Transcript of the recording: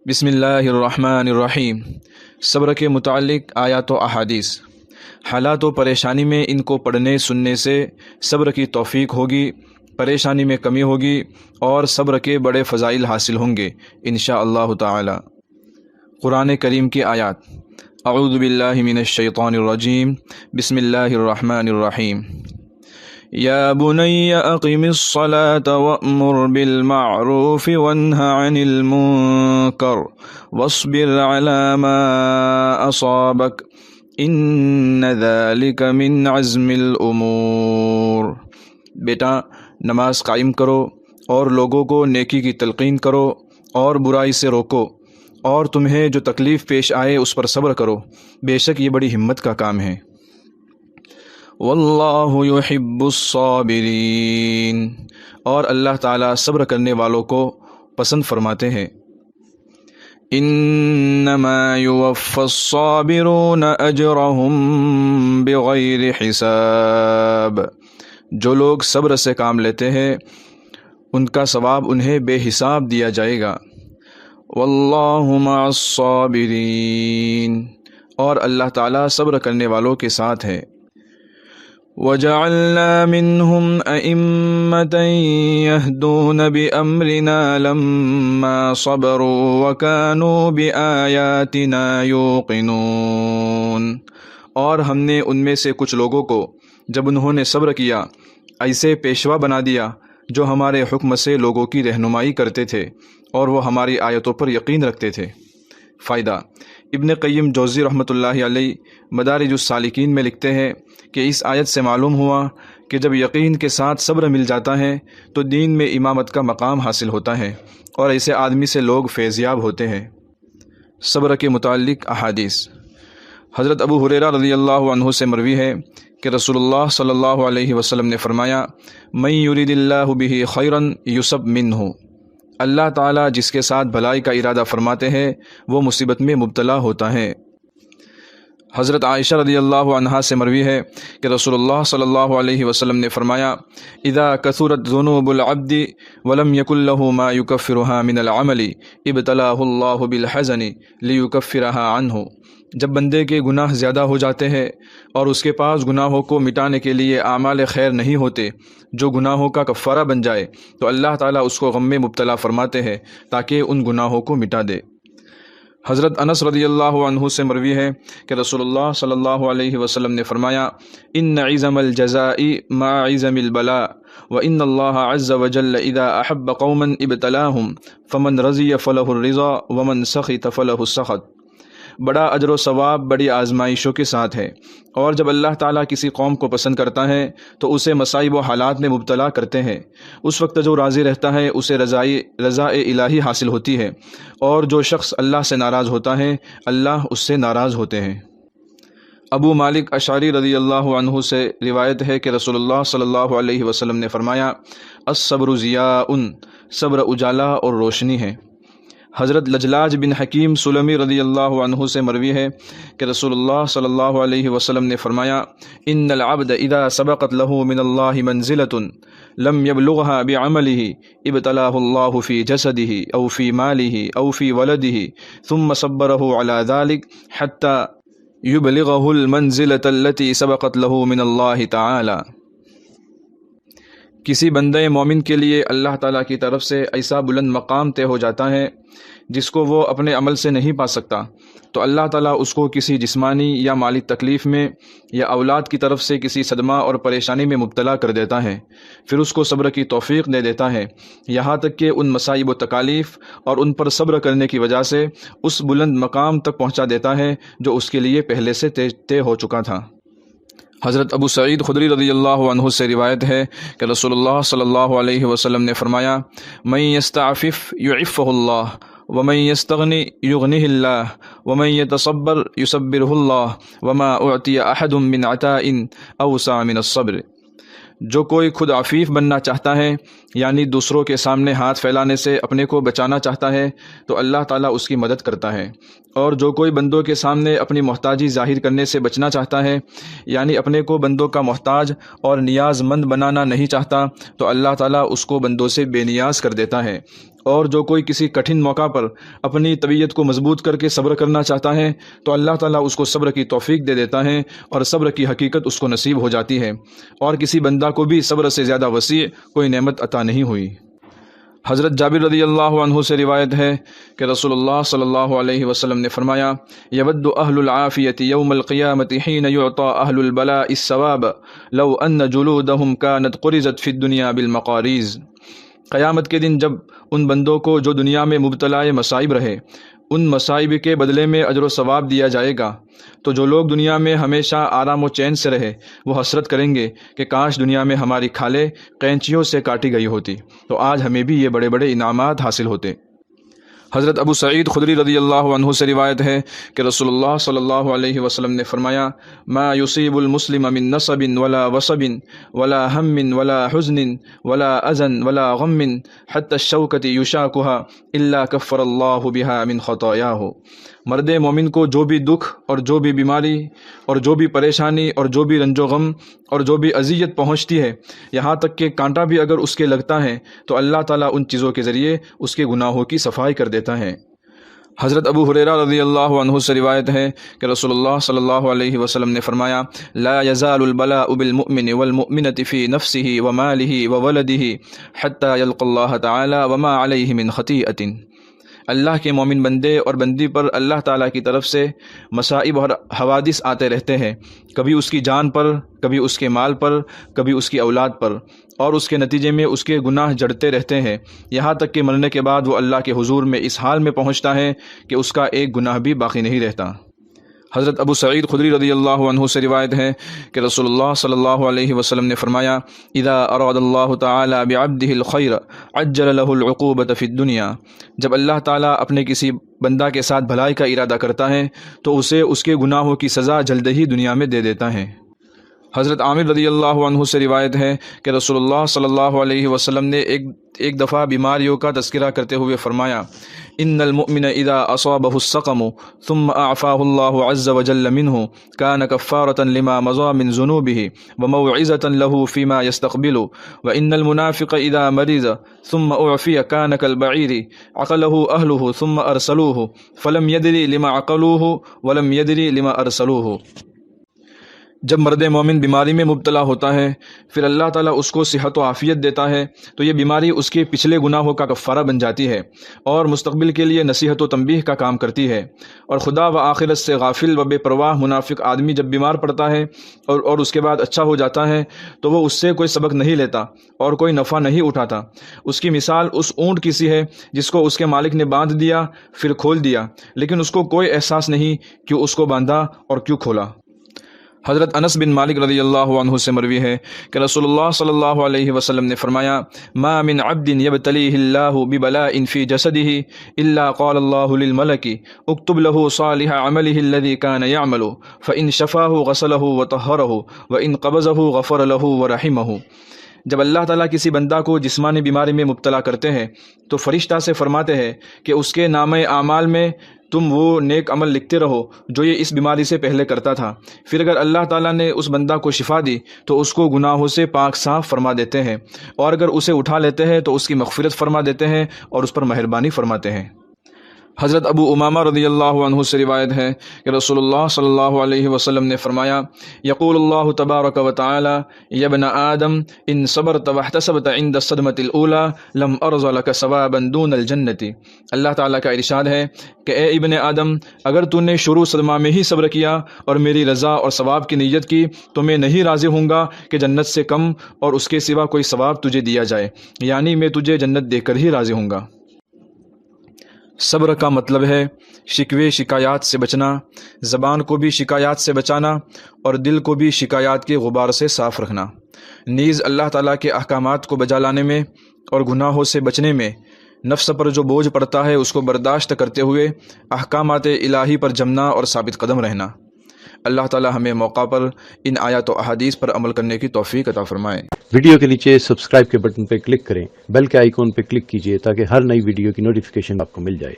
بسم اللہ الرحمن الرحیم۔ صبر کے متعلق آیات و احادیث۔ حالات و پریشانی میں ان کو پڑھنے سننے سے صبر کی توفیق ہوگی، پریشانی میں کمی ہوگی اور صبر کے بڑے فضائل حاصل ہوں گے انشاءاللہ تعالی۔ قرآن کریم کی آیات۔ اعوذ باللہ من الشیطان الرجیم، بسم اللہ الرحمن الرحیم۔ یا بنی اقم الصلاة وأمر بالمعروف وانہ عن المنکر واصبر على ما اصابک ان ذلک من عزم الامور۔ بیٹا نماز قائم کرو اور لوگوں کو نیکی کی تلقین کرو اور برائی سے روکو، اور تمہیں جو تکلیف پیش آئے اس پر صبر کرو، بے شک یہ بڑی ہمت کا کام ہے۔ واللہ یحب الصابرین، اور اللہ تعالیٰ صبر کرنے والوں کو پسند فرماتے ہیں۔ انما یوفی الصابرون اجرهم بغیر حساب، جو لوگ صبر سے کام لیتے ہیں ان کا ثواب انہیں بے حساب دیا جائے گا۔ واللہ مع الصابرین، اور اللہ تعالیٰ صبر کرنے والوں کے ساتھ ہے۔ وَجَعَلْنَا مِنْهُمْ أَئِمَّةً يَهْدُونَ بِأَمْرِنَا لَمَّا صَبَرُوا وَكَانُوا بِآيَاتِنَا يُوقِنُونَ، اور ہم نے ان میں سے کچھ لوگوں کو جب انہوں نے صبر کیا ایسے پیشوا بنا دیا جو ہمارے حکم سے لوگوں کی رہنمائی کرتے تھے اور وہ ہماری آیتوں پر یقین رکھتے تھے۔ فائدہ۔ ابن قیم جوزی رحمۃ اللہ علیہ مدارج السالکین میں لکھتے ہیں کہ اس آیت سے معلوم ہوا کہ جب یقین کے ساتھ صبر مل جاتا ہے تو دین میں امامت کا مقام حاصل ہوتا ہے اور ایسے آدمی سے لوگ فیضیاب ہوتے ہیں۔ صبر کے متعلق احادیث۔ حضرت ابو ہریرہ رضی اللہ عنہ سے مروی ہے کہ رسول اللہ صلی اللہ علیہ وسلم نے فرمایا، من یرید اللہ بہ خیرا یصب منہ، اللہ تعالیٰ جس کے ساتھ بھلائی کا ارادہ فرماتے ہیں وہ مصیبت میں مبتلا ہوتا ہے۔ حضرت عائشہ رضی اللہ عنہا سے مروی ہے کہ رسول اللہ صلی اللہ علیہ وسلم نے فرمایا، اذا کثرت ذنوب العبد ولم یکن له ما یکفرها من العمل ابتلاه اللہ بالحزن لیکفرها عنہ، جب بندے کے گناہ زیادہ ہو جاتے ہیں اور اس کے پاس گناہوں کو مٹانے کے لیے اعمال خیر نہیں ہوتے جو گناہوں کا کفارہ بن جائے تو اللہ تعالیٰ اس کو غم میں مبتلا فرماتے ہیں تاکہ ان گناہوں کو مٹا دے۔ حضرت انس رضی اللہ عنہ سے مروی ہے کہ رسول اللہ صلی اللہ علیہ وسلم نے فرمایا، ان عظم الجزاء مع عظم البلاء وان اللہ عز وجل اذا احب قوما ابتلاهم فمن رضی فلہ الرضا ومن سخط فلہ السخط، بڑا اجر و ثواب بڑی آزمائشوں کے ساتھ ہے، اور جب اللہ تعالیٰ کسی قوم کو پسند کرتا ہے تو اسے مصائب و حالات میں مبتلا کرتے ہیں، اس وقت جو راضی رہتا ہے اسے رضا الہی حاصل ہوتی ہے، اور جو شخص اللہ سے ناراض ہوتا ہے اللہ اس سے ناراض ہوتے ہیں۔ ابو مالک اشعری رضی اللہ عنہ سے روایت ہے کہ رسول اللہ صلی اللہ علیہ وسلم نے فرمایا، الصبر ضیاء، صبر اجالا اور روشنی ہے۔ حضرت لجلاج بن حکیم سلمی رضی اللہ عنہ سے مروی ہے کہ رسول اللہ صلی اللہ علیہ وسلم نے فرمایا، ان العبد اذا سبقت له من اللہ منزلۃ لم يبلغها بعمله ابتلاه اللہ فی جسده او فی ماله او فی ولده ثم صبره على ذلك حتى يبلغه المنزلة التي سبقت له من اللہ تعالی۔ کسی بندے مومن کے لیے اللہ تعالیٰ کی طرف سے ایسا بلند مقام طے ہو جاتا ہے جس کو وہ اپنے عمل سے نہیں پا سکتا، تو اللہ تعالیٰ اس کو کسی جسمانی یا مالی تکلیف میں یا اولاد کی طرف سے کسی صدمہ اور پریشانی میں مبتلا کر دیتا ہے، پھر اس کو صبر کی توفیق دے دیتا ہے، یہاں تک کہ ان مصائب و تکالیف اور ان پر صبر کرنے کی وجہ سے اس بلند مقام تک پہنچا دیتا ہے جو اس کے لیے پہلے سے طے ہو چکا تھا۔ حضرت ابو سعید خدری رضی اللہ عنہ سے روایت ہے کہ رسول اللہ صلی اللہ علیہ وسلم نے فرمایا، من یستعفف یعفہ اللہ ومن یستغنی یغنہ اللہ ومن یتصبر یصبرہ اللہ وما اعطی احد من عطاء اوسع من الصبر، جو کوئی خود عفیف بننا چاہتا ہے یعنی دوسروں کے سامنے ہاتھ پھیلانے سے اپنے کو بچانا چاہتا ہے تو اللہ تعالیٰ اس کی مدد کرتا ہے، اور جو کوئی بندوں کے سامنے اپنی محتاجی ظاہر کرنے سے بچنا چاہتا ہے، یعنی اپنے کو بندوں کا محتاج اور نیاز مند بنانا نہیں چاہتا، تو اللہ تعالیٰ اس کو بندوں سے بے نیاز کر دیتا ہے۔ اور جو کوئی کسی کٹھن موقع پر اپنی طبیعت کو مضبوط کر کے صبر کرنا چاہتا ہے تو اللہ تعالیٰ اس کو صبر کی توفیق دے دیتا ہے اور صبر کی حقیقت اس کو نصیب ہو جاتی ہے، اور کسی بندہ کو بھی صبر سے زیادہ وسیع کوئی نعمت عطا نہیں ہوئی۔ حضرت جابر رضی اللہ عنہ سے روایت ہے کہ رسول اللہ صلی اللہ علیہ وسلم نے فرمایا، یود اہل العافیۃ یوم القیامۃ حین یعطی اہل البلاء الثواب لو ان جلودہم کانت قرزت فی الدنیا بالمقاریض۔ قیامت کے دن جب ان بندوں کو جو دنیا میں مبتلا مصائب رہے، ان مصائب کے بدلے میں اجر و ثواب دیا جائے گا، تو جو لوگ دنیا میں ہمیشہ آرام و چین سے رہے وہ حسرت کریں گے کہ کاش دنیا میں ہماری کھالیں قینچیوں سے کاٹی گئی ہوتی، تو آج ہمیں بھی یہ بڑے بڑے انعامات حاصل ہوتے۔ حضرت ابو سعید خدری رضی اللہ عنہ سے روایت ہے کہ رسول اللہ صلی اللہ علیہ وسلم نے فرمایا، ما یصیب المسلم من نصب ولا وصب ولا ہم ولا حزن ولا اذن ولا غم حتی الشوکۃ یشاکها الا کفر اللہ بها من خطایاہ۔ مرد مومن کو جو بھی دکھ اور جو بھی بیماری اور جو بھی پریشانی اور جو بھی رنج و غم اور جو بھی اذیت پہنچتی ہے، یہاں تک کہ کانٹا بھی اگر اس کے لگتا ہے تو اللہ تعالیٰ ان چیزوں کے ذریعے اس کے گناہوں کی صفائی کر دیتا ہے۔ حضرت ابو ہریرہ رضی اللہ عنہ سے روایت ہے کہ رسول اللہ صلی اللہ علیہ وسلم نے فرمایا، لا يزال البلاء بالمؤمن والمؤمنة في نفسه وماله وولده حتى يلقى الله تعالى وما عليه من خطيئة۔ اللہ کے مومن بندے اور بندی پر اللہ تعالیٰ کی طرف سے مصائب اور حوادث آتے رہتے ہیں، کبھی اس کی جان پر، کبھی اس کے مال پر، کبھی اس کی اولاد پر، اور اس کے نتیجے میں اس کے گناہ جڑتے رہتے ہیں، یہاں تک کہ مرنے کے بعد وہ اللہ کے حضور میں اس حال میں پہنچتا ہے کہ اس کا ایک گناہ بھی باقی نہیں رہتا۔ حضرت ابو سعید خدری رضی اللہ عنہ سے روایت ہے کہ رسول اللہ صلی اللہ علیہ وسلم نے فرمایا، اذا اراد اللہ تعالی بعبدہ الخیر عجل له العقوبۃ فی الدنیا۔ جب اللہ تعالیٰ اپنے کسی بندہ کے ساتھ بھلائی کا ارادہ کرتا ہے تو اسے اس کے گناہوں کی سزا جلد ہی دنیا میں دے دیتا ہے۔ حضرت عامر رضی اللہ عنہ سے روایت ہے کہ رسول اللہ صلی اللہ علیہ وسلم نے ایک دفعہ بیماریوں کا تذکرہ کرتے ہوئے فرمایا، ان المؤمن اذا اصابه السقم ثم اعفاه الله عز وجل منه كان كفارة لما مضى من ذنوبه وموعظة له فيما يستقبل، وان المنافق اذا مرض ثم اعفي كان كالبعير عقله اهله ثم ارسلوه فلم يدري لما عقلوه ولم يدري لما ارسلوه۔ جب مرد مومن بیماری میں مبتلا ہوتا ہے پھر اللہ تعالیٰ اس کو صحت و عافیت دیتا ہے تو یہ بیماری اس کے پچھلے گناہوں کا کفارہ بن جاتی ہے اور مستقبل کے لیے نصیحت و تنبیہ کا کام کرتی ہے، اور خدا و آخرت سے غافل و بے پرواہ منافق آدمی جب بیمار پڑتا ہے اور اس کے بعد اچھا ہو جاتا ہے تو وہ اس سے کوئی سبق نہیں لیتا اور کوئی نفع نہیں اٹھاتا۔ اس کی مثال اس اونٹ کی سی ہے جس کو اس کے مالک نے باندھ دیا پھر کھول دیا، لیکن اس کو کوئی احساس نہیں کیوں اس کو باندھا اور کیوں کھولا۔ حضرت انس بن مالک رضی اللہ عنہ سے مروی ہے کہ رسول اللہ صلی اللہ علیہ وسلم نے فرمایا، ما من عبد یبتلیہ اللہ ببلاء فی جسدہ الا قال اللہ للملک اکتب له صالح عملہ الذی کان یعمل فان شفاہ غسلہ وطہرہ وان قبضہ غفر لہ ورحمہ۔ جب اللہ تعالیٰ کسی بندہ کو جسمانی بیماری میں مبتلا کرتے ہیں تو فرشتہ سے فرماتے ہیں کہ اس کے نامہ اعمال میں تم وہ نیک عمل لکھتے رہو جو یہ اس بیماری سے پہلے کرتا تھا، پھر اگر اللہ تعالیٰ نے اس بندہ کو شفا دی تو اس کو گناہوں سے پاک صاف فرما دیتے ہیں، اور اگر اسے اٹھا لیتے ہیں تو اس کی مغفرت فرما دیتے ہیں اور اس پر مہربانی فرماتے ہیں۔ حضرت ابو امامہ رضی اللہ عنہ سے روایت ہے کہ رسول اللہ صلی اللہ علیہ وسلم نے فرمایا، یقول اللہ تبارک و تعالی، یا ابن آدم ان صبرت واحتسبت عند الصدمۃ الاولی لم ارض لك ثوابا دون الجنۃ۔ اللہ تعالیٰ کا ارشاد ہے کہ اے ابن آدم، اگر تو نے شروع صدمہ میں ہی صبر کیا اور میری رضا اور ثواب کی نیت کی تو میں نہیں راضی ہوں گا کہ جنت سے کم اور اس کے سوا کوئی ثواب تجھے دیا جائے، یعنی میں تجھے جنت دے کر ہی راضی ہوں گا۔ صبر کا مطلب ہے شکوے شکایات سے بچنا، زبان کو بھی شکایات سے بچانا اور دل کو بھی شکایات کے غبار سے صاف رکھنا، نیز اللہ تعالیٰ کے احکامات کو بجا لانے میں اور گناہوں سے بچنے میں نفس پر جو بوجھ پڑتا ہے اس کو برداشت کرتے ہوئے احکامات الہی پر جمنا اور ثابت قدم رہنا۔ اللہ تعالیٰ ہمیں موقع پر ان آیات و احادیث پر عمل کرنے کی توفیق عطا فرمائے۔ ویڈیو کے نیچے سبسکرائب کے بٹن پہ کلک کریں، بیل کے آئیکن پہ کلک کیجئے تاکہ ہر نئی ویڈیو کی نوٹیفیکیشن آپ کو مل جائے۔